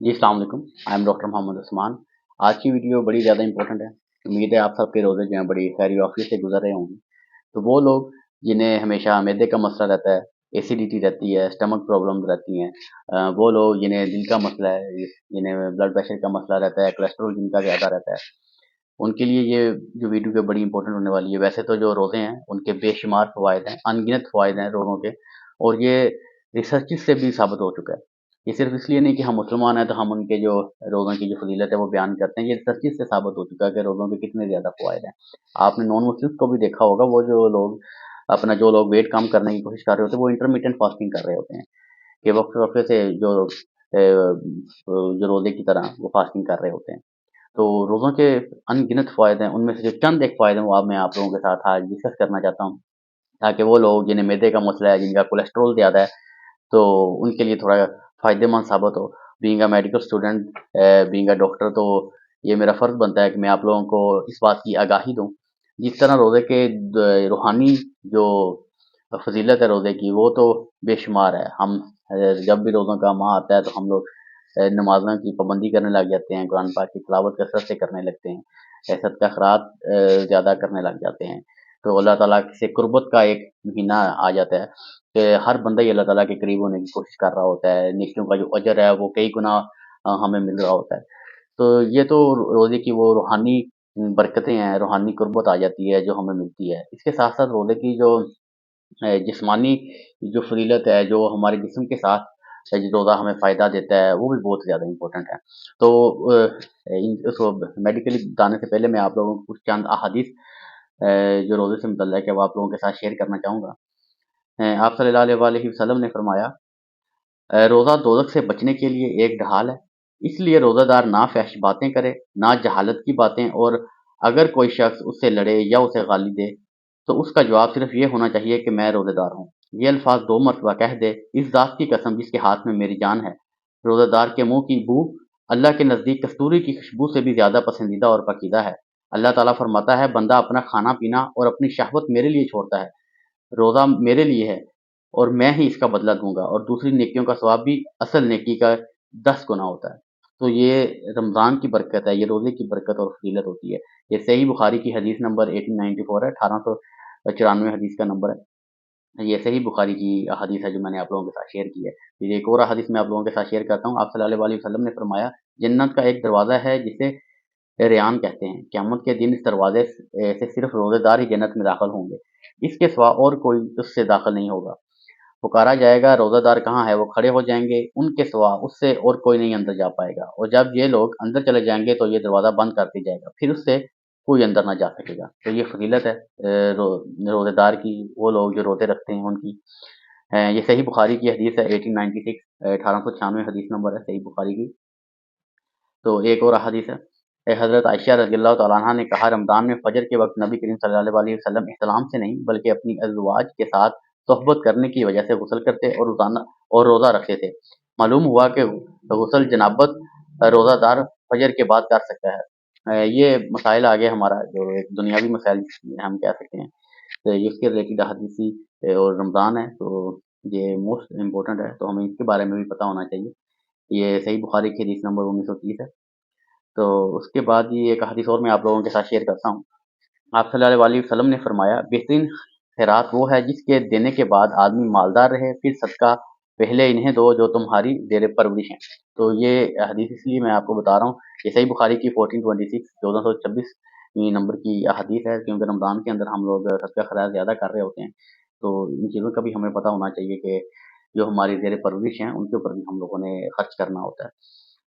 जी अस्सलाम वालेकुम। I am doctor Mohammad Usman. आज की वीडियो बड़ी ज़्यादा इंपॉर्टेंट है। उम्मीद है आप सबके रोज़े जो हैं बड़ी खैर ऑफिस से गुजर रहे होंगे। तो वो लोग जिन्हें हमेशा मैदे का मसला रहता है, एसिडिटी रहती है, स्टमक प्रॉब्लम रहती हैं, वो लोग जिन्हें दिल का मसला है, जिन्हें ब्लड प्रेशर का मसला रहता है, कोलेस्ट्रॉल जिनका ज़्यादा रहता है, उनके लिए ये जो वीडियो बड़ी इंपॉर्टेंट होने वाली है। वैसे तो जो रोज़े हैं उनके बेशुमार फ़वाइद हैं, अनगिनत फ़वाइद हैं रोज़ों के, और ये रिसर्चेस से भी साबित हो चुका है। ये सिर्फ इसलिए नहीं कि हम मुसलमान हैं तो हम उनके जो रोज़ों की जो फजीलत है वो बयान करते हैं, ये रिसर्चेस से साबित हो चुका है कि रोज़ों के कितने ज़्यादा फ़वाइद हैं। आपने नॉन मुस्लिम्स को भी देखा होगा, वो जो लोग वेट कम करने की कोशिश कर रहे होते हैं वो इंटरमिटेंट फास्टिंग कर रहे होते हैं, कि वक्त वक्त से जो रोज़े की तरह वो फास्टिंग कर रहे होते हैं। तो रोज़ों के अनगिनत फ़ायदे हैं, उनमें से जो चंद एक फ़ायदे हैं वो अब मैं आप लोगों के साथ आज डिस्कस करना चाहता हूँ, ताकि वो लोग जिन्हें मैदे का मसला है, जिनका कोलेस्ट्रॉल ज़्यादा है, तो उनके लिए थोड़ा फ़ायदेमंद साबित हो। Being a medical student, being a doctor, तो ये मेरा फ़र्ज़ बनता है कि मैं आप लोगों को इस बात की आगाही दूँ। जिस तरह रोज़े के रूहानी जो फ़जीलत है रोज़े की, वो तो बेशुमार है। हम जब भी रोज़ों का माह आता है तो हम लोग नमाज़ों की पाबंदी करने लग जाते हैं, कुरान पाक की तिलावत कसरत से करने लगते हैं, सदका खैरात ज़्यादा करने लग जाते हैं। तो अल्लाह ताला से कुर्बत का एक महीना आ जाता है कि हर बंदा ही अल्लाह ताला के करीब होने की कोशिश कर रहा होता है। नेकियों का जो अजर है वो कई गुना हमें मिल रहा होता है। तो ये तो रोज़े की वो रूहानी बरकतें हैं, रूहानी कुर्बत आ जाती है जो हमें मिलती है। इसके साथ-साथ रोज़े की जो जिस्मानी जो फ़ज़ीलत है, जो हमारे जिस्म के साथ रोज़ा हमें फ़ायदा देता है, वो भी बहुत ज़्यादा इम्पोर्टेंट है। तो उसको मेडिकली बताने से पहले मैं आप लोगों को कुछ चंद अहादीस जो रोज़े से मुतल्लिक़ है, वो आप लोगों के साथ शेयर करना चाहूँगा। आप सल्लल्लाहु अलैहि वसल्लम ने फरमाया, रोज़ा दोज़ख से बचने के लिए एक ढाल है, इसलिए रोज़ादार ना फ़हश बातें करे, ना जहालत की बातें, और अगर कोई शख्स उससे लड़े या उसे गाली दे, तो उसका जवाब सिर्फ ये होना चाहिए कि मैं रोज़ेदार हूँ। ये अल्फाज 2 मरतबा कह दे, इस ज़ात की कसम जिसके हाथ में मेरी जान है। रोज़ेदार के मुँह की बू अल्लाह के नज़दीक कस्तूरी की खुशबू से भी ज़्यादा पसंदीदा और पाकीज़ा है। अल्लाह ताला फरमाता है, बंदा अपना खाना-पीना और अपनी शहवत मेरे लिए छोड़ता है। रोज़ा मेरे लिए है और मैं ही इसका बदला दूँगा, और दूसरी नेकियों का सवाब भी असल नेकी का 10 गुना होता है। तो ये रमज़ान की बरकत है, ये रोज़े की बरकत और फ़ज़ीलत होती है। ये सही बुखारी की हदीस नंबर 1894 है, 1894 हदीस का नंबर है। ये सही बुखारी की हदीस है जो मैंने आप लोगों के साथ शेयर की है। फिर एक और हदीस मैं आप लोगों के साथ शेयर करता हूँ। आप सल्लल्लाहु अलैहि वसल्लम ने फरमाया, जन्नत का एक दरवाज़ा है जिसे रेयान कहते हैं। क़यामत के दिन इस दरवाज़े से सिर्फ़ रोज़ेदार ही जन्नत में दाख़िल होंगे। इसके सिवा और कोई उससे दाख़िल नहीं होगा। पुकारा जाएगा, रोज़ादार कहाँ है? वो खड़े हो जाएँगे, उनके सिवा उससे और कोई नहीं अंदर जा पाएगा, और जब ये लोग अंदर चले जाएँगे तो ये दरवाज़ा बंद कर दिया जाएगा, फिर उससे कोई अंदर ना जा सकेगा। तो ये फ़ज़ीलत है रोज़ेदार की, वो लोग जो रोज़े रखते हैं उनकी। ये सही बुखारी की हदीस है, 1896 1896 हदीस नंबर है सही बुखारी की। तो एक और हदीस है, हज़रत आयशा रज़ियल्लाहु तआला अन्हा ने कहा, रमज़ान में फ़जर के वक़्त नबी करीम सल्लल्लाहु अलैहि वसल्लम एहतलाम से नहीं बल्कि अपनी अज़वाज के साथ सोहबत करने की वजह से गुस्ल करते और रोज़ा रखते थे। मालूम हुआ कि गुस्ल जनाबत रोज़ादार फ़जर के बाद कर सकता है। ये मसाइल आगे हमारा जो एक दुनियावी मसाइल हम कह सकते हैं, तो ये उसके रिलेटेड हदीसी और रमज़ान है, तो ये मोस्ट इम्पोर्टेंट है, तो हमें इसके बारे में भी पता होना चाहिए। ये सही बुखारी की हदीस नंबर 1930 है। तो उसके बाद ये एक हदीस और मैं आप लोगों के साथ शेयर करता हूँ। आप सल्लल्लाहु अलैहि वसल्लम ने फरमाया, बेहतरीन खैरात वो है जिसके देने के बाद आदमी मालदार रहे, फिर सदका पहले इन्हें दो जो तुम्हारी ज़ेर परवरिश हैं। तो ये हदीस इसलिए मैं आपको बता रहा हूँ, ये सही बुखारी की 1426 1426वीं नंबर की हदीस है, क्योंकि रमज़ान के अंदर हम लोग सदका खैरात ज़्यादा कर रहे होते हैं। तो इन चीज़ों का भी हमें पता होना चाहिए कि जो हमारी ज़ेर परवरिश हैं, उनके ऊपर भी हम लोगों ने खर्च करना होता है।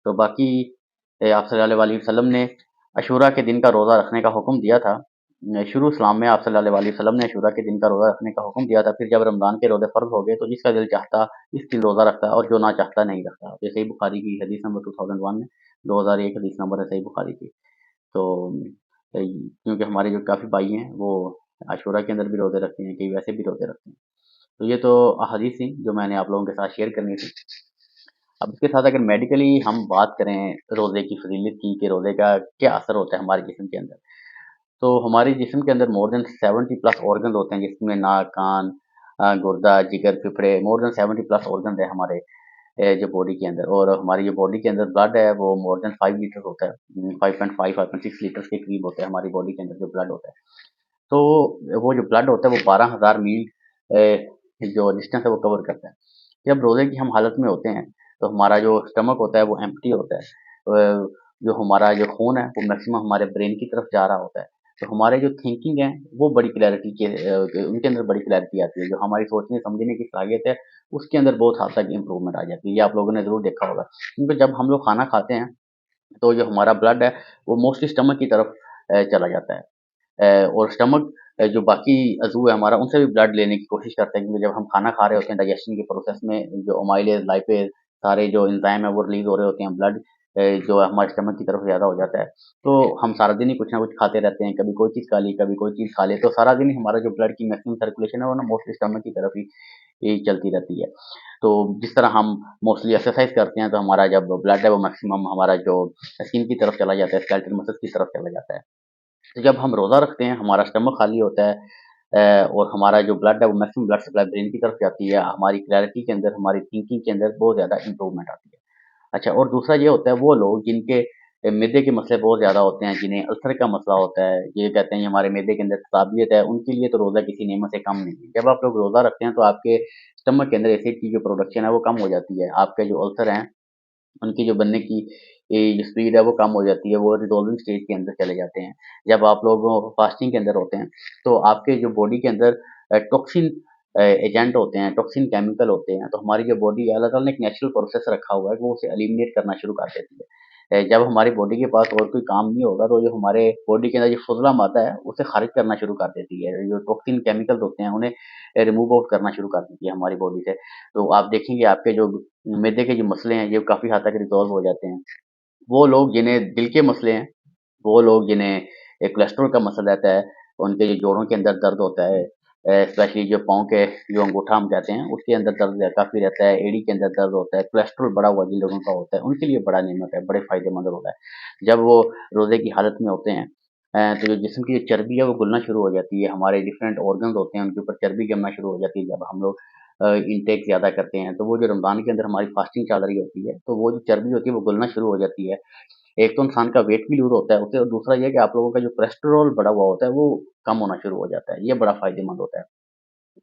तो बाकी आप सल्लल्लाहु अलैहि वसल्लम ने अशूरा के दिन का रोज़ा रखने का हुक्म दिया था। शुरू इस्लाम में आप सल्लल्लाहु अलैहि वसल्लम ने अशूरा के दिन का रोज़ा रखने का हुक्म दिया था। फिर जब रमज़ान के रोज़े फ़र्ज़ हो गए तो जिसका दिल चाहता इस दिन रोज़ा रखता है और जो ना चाहता नहीं रखता। ये सही बुखारी की हदीस नंबर 2001 है, 2001 हदीस नंबर है सही बुखारी की। तो क्योंकि हमारे जो काफ़ी भाई हैं वो अशूरा के अंदर भी रोज़े रखते हैं, कई वैसे भी रोज़े रखते हैं। तो ये तो अहादीस थी जो मैंने आप लोगों के साथ शेयर करनी थी। अब इसके साथ अगर मेडिकली हम बात करें रोज़े की फ़ज़ीलत की, कि रोज़े का क्या असर होता है हमारे जिस्म के अंदर, तो हमारे जिस्म के अंदर मोर देन 70 प्लस ऑर्गन्स होते हैं, जिसमें नाक, कान, गुर्दा, जिगर, फेफड़े, मोर देन 70 प्लस ऑर्गन्स हैं हमारे जो बॉडी के अंदर, और हमारी जो बॉडी के अंदर ब्लड है वो मोर देन 5 लीटर होता है, 5.5 5.6 लीटर्स के करीब होता है हमारी बॉडी के अंदर जो ब्लड होता है। तो वो जो ब्लड होता है वो 12,000 मील जो डिस्टेंस है वो कवर करता है। जब रोज़े की हम हालत में होते हैं तो हमारा जो स्टमक होता है वो एम्प्टी होता है। जो हमारा जो खून है वो मैक्सिमम हमारे ब्रेन की तरफ जा रहा होता है। तो हमारे जो थिंकिंग है वो बड़ी क्लैरिटी के उनके अंदर बड़ी क्लैरिटी आती है। जो हमारी सोचने समझने की सलाहियत है उसके अंदर बहुत हद तक इम्प्रूवमेंट आ जाती है। ये आप लोगों ने ज़रूर देखा होगा। क्योंकि जब हम लोग खाना खाते हैं तो जो हमारा ब्लड है वो मोस्टली स्टमक की तरफ चला जाता है। और स्टमक जो बाकी अज़ू है हमारा उनसे भी ब्लड लेने की कोशिश करता है, क्योंकि जब हम खाना खा रहे होते हैं डाइजेशन के प्रोसेस में जो अमाइलेज, लाइपेज सारे जो एंजाइम है वो रिलीज़ हो रहे होते हैं, ब्लड जो है हमारे स्टमक की तरफ ज़्यादा हो जाता है। तो हम सारा दिन ही कुछ ना कुछ खाते रहते हैं, कभी कोई चीज़ खा ली, कभी कोई चीज़ खा ली, तो सारा दिन ही हमारा जो ब्लड की मैक्सिमम सर्कुलेशन है वो ना मोस्टली स्टमक की तरफ ही चलती रहती है। तो जिस तरह हम मोस्टली एक्सरसाइज़ करते हैं तो हमारा जब ब्लड है वो मैक्सिमम हमारा जो स्किन की तरफ चला जाता है, स्केलेटल मसल्स की तरफ चला जाता है। तो जब हम रोज़ा रखते हैं, हमारा स्टमक खाली होता है और हमारा जो ब्लड है वो मैक्सिमम ब्लड सप्लाई ब्रेन की तरफ जाती है, हमारी क्लैरिटी के अंदर, हमारी थिंकिंग के अंदर बहुत ज़्यादा इम्प्रूवमेंट आती है। अच्छा, और दूसरा ये होता है वो लोग जिनके मैदे के मसले बहुत ज़्यादा होते हैं, जिन्हें अल्सर का मसला होता है, ये कहते हैं ये हमारे मैदे के अंदर खराबियत है, उनके लिए तो रोज़ा किसी नेमत से कम नहीं है। जब आप लोग रोज़ा रखते हैं तो आपके स्टमक के अंदर एसिड की जो प्रोडक्शन है वो कम हो जाती है। आपके जो अल्सर हैं उनकी जो बनने की जो स्पीड है वो कम हो जाती है, वो रिज़ॉल्विंग स्टेज के अंदर चले जाते हैं। जब आप लोग फास्टिंग के अंदर होते हैं, तो आपके जो बॉडी के अंदर टॉक्सिन एजेंट होते हैं, टॉक्सिन केमिकल होते हैं, तो हमारी जो बॉडी है, अल्लाह ताला ने एक नेचुरल प्रोसेस रखा हुआ है कि वो उसे एलिमिनेट करना शुरू कर देती है। जब हमारी बॉडी के पास और कोई काम नहीं होगा, तो जो हमारे बॉडी के अंदर जो फुज़ला मादा है, उसे ख़ारिज करना शुरू कर देती है। जो टॉक्सिन केमिकल्स होते हैं, उन्हें रिमूव आउट करना शुरू कर देती है हमारी बॉडी से। तो आप देखेंगे आपके जो मैदे के जो मसले हैं, ये काफ़ी हद तक रिज़ॉल्व हो जाते हैं। वो लोग जिन्हें दिल के मसले हैं, वो लोग जिन्हें कोलेस्ट्रॉल का मसला रहता है, उनके जो जोड़ों के अंदर दर्द होता है, स्पेशली जो पाँव के जो अंगूठा हम कहते हैं, उसके अंदर दर्द काफ़ी रहता है, एड़ी के अंदर दर्द होता है, कोलेस्ट्रॉल बढ़ा हुआ जिन लोगों का होता है, उनके लिए बड़ा नेमत है, बड़े फ़ायदेमंद होता है। जब वो रोज़े की हालत में होते हैं तो जो जिस्म की जो चर्बी है वो गलना शुरू हो जाती है, हमारे डिफरेंट ऑर्गन्स होते हैं, उनके ऊपर चर्बी जमना शुरू हो जाती है जब हम लोग इनटेक ज़्यादा करते हैं। तो वो जो रमज़ान के अंदर हमारी फास्टिंग चल रही होती है, तो वो जो चर्बी होती है वो गलना शुरू हो जाती है। एक तो इंसान का वेट भी लूज़ होता है उससे, और दूसरा ये है कि आप लोगों का जो कोलेस्टेरोल बढ़ा हुआ होता है वो कम होना शुरू हो जाता है, ये बड़ा फ़ायदेमंद होता है।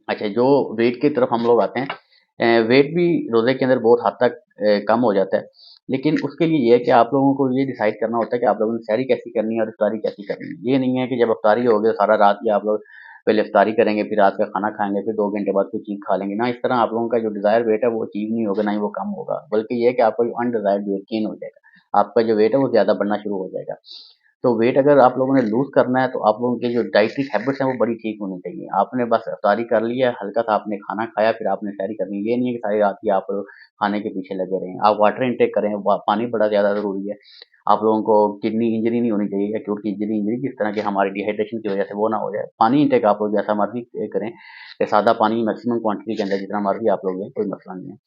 अच्छा, जो वेट की तरफ हम लोग आते हैं, वेट भी रोज़े के अंदर बहुत हद तक कम हो जाता है। लेकिन उसके लिए ये है कि आप लोगों को ये डिसाइड करना होता है कि आप लोगों ने सहरी कैसी करनी है और इफ्तारी कैसी करनी है। ये नहीं है कि जब इफ्तारी हो गई सारा रात ही आप लोग पहले इफ्तारी करेंगे, फिर रात का खाना खाएँगे, फिर 2 घंटे बाद कोई चीज़ खा लेंगे। ना, इस तरह आप लोगों का जो डिज़ायर वेट है वो अचीव नहीं होगा, ना ही वो कम होगा। बल्कि ये है कि आपका जो अनडिज़ायर्ड वेट गेन हो जाएगा। आपका जो वेट है वो ज़्यादा बढ़ना शुरू हो जाएगा। तो वेट अगर आप लोगों ने लूज़ करना है तो आप लोगों की जो डाइटरी हैबिट्स हैं वो बड़ी ठीक होनी चाहिए। आपने बस इफ्तारी कर लिया, हल्का-सा आपने खाना खाया, फिर आपने सैरी करनी है। ये नहीं है कि सारी रात ही आप खाने के पीछे लगे रहें। आप वाटर इनटेक करें, वा पानी बड़ा ज़्यादा ज़रूरी है। आप लोगों को किडनी इंजरी नहीं होनी चाहिए, एक्यूट किडनी इंजरी जिस तरह की हमारी डिहाइड्रेशन की वजह से वो ना हो जाए। पानी इनटेक आप लोग जैसा मर्ज़ी करें, सादा पानी मैक्सिमम क्वांटिटी के अंदर जितना मर्ज़ी आप लोग लें, कोई मसला नहीं है।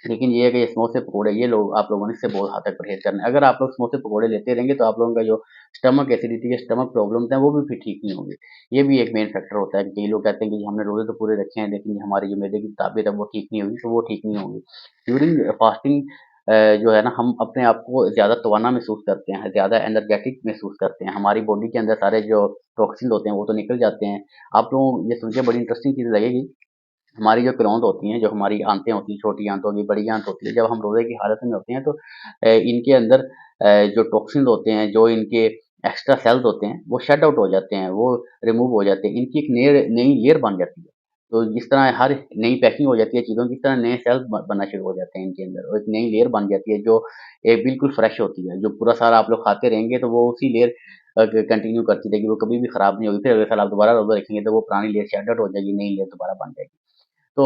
लेकिन ये है कि ये समोसे पकोड़े ये लोग आप लोगों ने इससे बहुत हद तक परहेज़ करना है। अगर आप लोग समोसे पकोड़े लेते रहेंगे तो आप लोगों का जो स्टमक एसिडिटी है, स्टमक प्रॉब्लम्स हैं वो भी फिर ठीक नहीं होंगी। ये भी एक मेन फैक्टर होता है कि कई लोग कहते हैं कि हमने रोज़े तो पूरे रखे हैं लेकिन हमारी जो मैदे की तबीयत है वो ठीक नहीं हुई, तो वो ठीक नहीं होगी। ड्यूरिंग फास्टिंग जो है ना, हम अपने आप को ज़्यादा तवाना महसूस करते हैं, ज़्यादा एनर्जेटिक महसूस करते हैं। हमारी बॉडी के अंदर सारे जो टॉक्सिन्स होते हैं वो तो निकल जाते हैं। आप लोगों को ये सुन के बड़ी इंटरेस्टिंग चीज़ लगेगी, हमारी जो क्लॉन्स होती हैं, जो हमारी आंतें होती हैं, छोटी आंत होगी, बड़ी आंत होती है, जब हम रोज़े की हालत में होते हैं तो इनके अंदर जो टॉक्सिन्स होते हैं, जो इनके एक्स्ट्रा सेल्स होते हैं, वो शट आउट हो जाते हैं, वो रिमूव हो जाते हैं। इनकी एक नई लेयर बन जाती है। तो जिस तरह हर नई पैकिंग हो जाती है चीज़ों की, इस तरह नए सेल्स ब बनना शुरू हो जाते हैं इनके अंदर, और एक नई लेयर बन जाती है जो बिल्कुल फ्रेश होती है। जो पूरा साल आप लोग खाते रहेंगे तो वो उसी लेयर कंटिन्यू करती रहेगी, वो कभी भी खराब नहीं होगी। फिर अगले साल आप दोबारा रोज़ा रखेंगे तो वो पुरानी लेयर शेड आउट हो जाएगी, नई लेयर दोबारा बन जाएगी। तो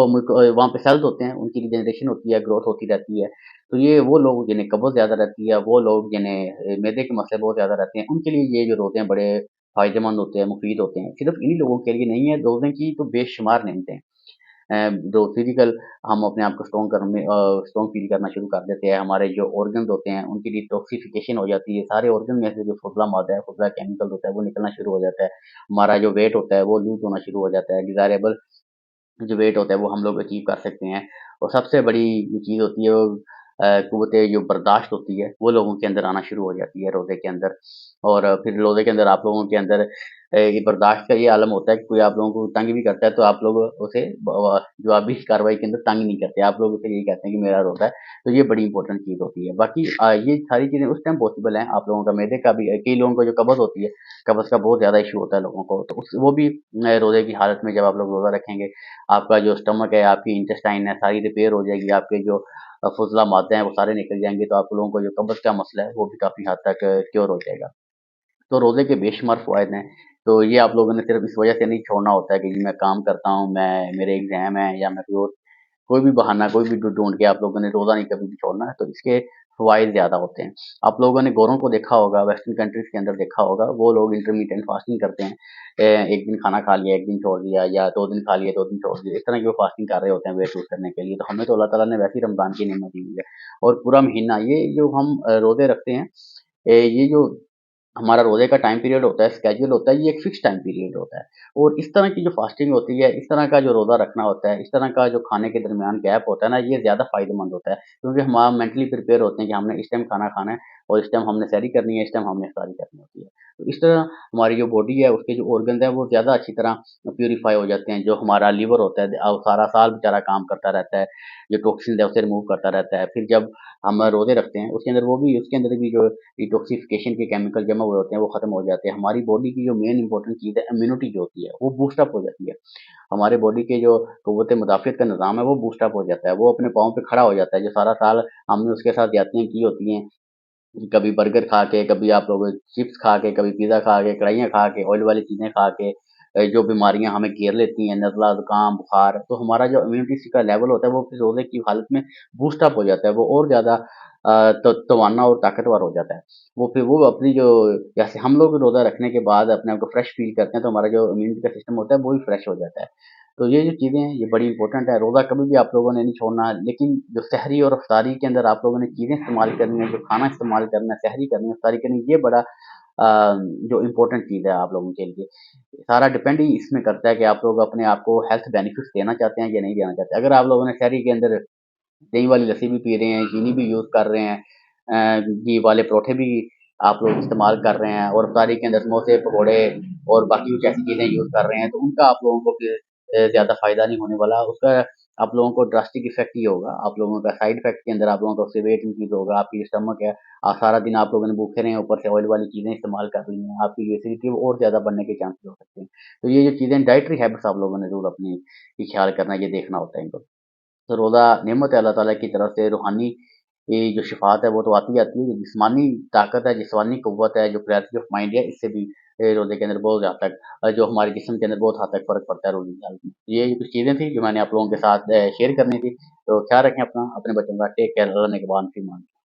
वहाँ पे सेल्स होते हैं, उनकी रिजेनरेशन होती है, ग्रोथ होती रहती है। तो ये वो लोग जिन्हें कब्ज़ ज़्यादा रहती है, वो लोग जिन्हें मैदे के मसले बहुत ज़्यादा रहते हैं, उनके लिए ये जो रोज़े हैं बड़े फ़ायदेमंद होते हैं, मुफ़ीद होते हैं। सिर्फ़ इन्हीं लोगों के लिए नहीं है, रोज़े की तो बेशुमार नेमतें हैं। जो फिज़िकल हम अपने आप को स्ट्रॉन्ग फ़ील करना शुरू कर देते हैं। हमारे जो ऑर्गन्स होते हैं, उनकी डिटॉक्सिफ़िकेशन हो जाती है। सारे ऑर्गन में से जो फुज़ला मादा है, फुज़ला केमिकल होता है, वो निकलना शुरू हो जाता है। हमारा जो वेट होता है, वो लूज़ होना शुरू हो जाता है। डिज़ायरेबल जो वेट होता है वो हम लोग अचीव कर सकते हैं। और सबसे बड़ी जो चीज़ होती है वो क़ुव्वत जो बर्दाश्त होती है वो लोगों के अंदर आना शुरू हो जाती है रोज़े के अंदर। और फिर रोज़े के अंदर आप लोगों के अंदर ये बर्दाश्त का ये आलम होता है कि कोई आप लोगों को तंग भी करता है तो आप लोग उसे जवाबी कार्रवाई के अंदर तंग नहीं करते। आप लोग उसे यही कहते हैं कि मेरा रोज़ा है। तो ये बड़ी इंपॉर्टेंट चीज़ होती है। बाकी ये सारी चीज़ें उस टाइम पॉसिबल हैं आप लोगों का मैदे का भी कई लोगों को जो कब्ज़ होती है, कब्ज़ का बहुत ज़्यादा इश्यू होता है लोगों को। तो उस वो भी रोज़े की हालत में जब आप लोग रोज़ा रखेंगे, आपका जो स्टमक है, आपकी इंटेस्टाइन है, सारी रिपेयर हो जाएगी, आपके जो फुज़ला मादे हैं वो सारे निकल जाएँगे, तो आप लोगों को जो कब्ज़ का मसला है वो भी काफ़ी हद तक क्योर हो जाएगा। तो रोज़े के बेशुमार फ़वाइद हैं, तो ये आप लोगों ने सिर्फ़ इस वजह से नहीं छोड़ना होता है कि जी मैं काम करता हूँ, मेरे एग्ज़ाम हैं या मैं कोई भी बहाना, कोई भी ढूँढ के आप लोगों ने रोज़ा नहीं कभी भी छोड़ना है, तो इसके फ़वाइद ज़्यादा होते हैं। आप लोगों ने गोरों को देखा होगा, वेस्टर्न कंट्रीज़ के अंदर देखा होगा, वो लोग इंटरमिटेंट फ़ास्टिंग करते हैं। 1 दिन खाना खा लिया, 1 दिन छोड़ दिया या 2 दिन खा लिया, 2 दिन छोड़ दिया। इस तरह की वो फ़ास्टिंग कर रहे होते हैं वेट लूज़ करने के लिए। तो हमें तो अल्लाह ताला ने वैसे ही रमज़ान की नेमत दी हुई है और पूरा महीना ये जो हम रोज़े रखते हैं, ये जो हमारा रोज़े का टाइम पीरियड होता है, शेड्यूल होता है, ये एक फ़िक्स टाइम पीरियड होता है। और इस तरह की जो फ़ास्टिंग होती है, इस तरह का जो रोज़ा रखना होता है, इस तरह का जो खाने के दरमियान गैप होता है ना, ये ज़्यादा फ़ायदेमंद होता है। क्योंकि हम मेंटली प्रिपेयर होते हैं कि हमने इस टाइम खाना खाना है और इस टाइम हमने सहरी करनी है, इस टाइम हमने इफ्तारी करनी होती है। तो इस तरह हमारी जो बॉडी है, उसके जो ऑर्गन्स हैं, वो ज़्यादा अच्छी तरह प्यूरीफ़ाई हो जाते हैं। जो हमारा लिवर होता है सारा साल बेचारा काम करता रहता है, जो टॉक्सिन्स है, उसे रिमूव करता रहता है। फिर जब हम रोज़े रखते हैं, उसके अंदर भी जो डिटॉक्सिफ़िकेशन के केमिकल जमा हुए होते हैं, वो ख़त्म हो जाते हैं। हमारी बॉडी की जो मेन इम्पोर्टेंट चीज़ है, इम्यूनिटी जो होती है, वो बूस्ट अप हो जाती है। हमारे बॉडी के जो क़ुव्वत मुदाफ़ियत का निज़ाम है, वो बूस्ट अप हो जाता है। वो अपने पाँव पे खड़ा हो जाता है। जो सारा साल हमने उसके साथ ज़्यादतियाँ की होती हैं, कभी बर्गर खा के, कभी आप लोग चिप्स खा के, कभी पिज़्ज़ा खा के, कढ़ाइयाँ खा के, ऑयल वाली चीज़ें खा के, जो बीमारियाँ हमें घेर लेती हैं, नज़ला, ज़ुकाम, बुखार, तो हमारा जो इम्यूनिटी का लेवल होता है, वो फिर रोज़े की हालत में बूस्ट अप हो जाता है। वो और ज़्यादा तवाना और ताकतवर हो जाता है। वो अपनी जो जैसे हम लोग रोज़ा रखने के बाद अपने आप को फ्रेश फ़ील करते हैं, तो हमारा जो इम्यूनिटी का सिस्टम होता है, वो भी फ्रेश हो जाता है। तो ये जो चीज़ें हैं, ये बड़ी इम्पोर्टेंट है। रोज़ा कभी भी आप लोगों ने नहीं छोड़ना है, लेकिन जो सहरी और इफ्तारी के अंदर आप लोगों ने चीज़ें इस्तेमाल करनी है, जो खाना इस्तेमाल करना है, सहरी करनी है, इफ्तारी करनी है, ये बड़ा जो इम्पोर्टेंट चीज़ है आप लोगों के लिए। सारा डिपेंड ही इसमें करता है कि आप लोग अपने आप को हेल्थ बेनिफिट्स देना चाहते हैं या नहीं देना चाहते। अगर आप लोगों ने सहरी के अंदर दही वाली लस्सी भी पी रहे हैं, चीनी भी यूज़ कर रहे हैं, घी वाले परोठे भी आप लोग इस्तेमाल कर रहे हैं और इफ्तारी के अंदर समोसे, पकोड़े और बाकी कुछ ऐसी चीज़ें यूज़ कर रहे हैं, तो उनका आप लोगों को फिर ज़्यादा फ़ायदा नहीं होने वाला। उसका आप लोगों को ड्रास्टिक इफ़ेक्ट ये होगा, आप लोगों का साइड इफ़ेक्ट के अंदर आप लोगों का उससे वेट इंक्रीज़ होगा, आपकी जो स्टमक है सारा दिन आप लोगों ने भूखे रहे हैं, ऊपर से ऑयल वाली चीज़ें इस्तेमाल कर ली हैं, आपकी जो एसिडिटी है वो और ज़्यादा बढ़ने के चांसेस हो सकते हैं। तो ये जो चीज़ें डाइटरी हैबिट्स आप लोगों ने ज़रूर अपनी ये ख़्याल करना है, ये देखना होता है इनको। तो रोज़ा नेमत है अल्लाह ताला की तरफ से, रूहानी ये जो शिफ़ात है वो तो आती ही आती है, जो जिस्मानी ताकत है, जिस्मानी क़ुव्वत है, जो क्लैरिटी ऑफ माइंड है, इससे भी रोज़े के अंदर बहुत हद तक जो हमारे जिस्म के अंदर बहुत हद तक फ़र्क पड़ता है रोज़े की हालत में। ये कुछ चीज़ें थी जो मैंने आप लोगों के साथ शेयर करनी थी। तो ख़्याल रखें अपना, अपने बच्चों का। Take care. अल्लाह ने के बाद फिर मान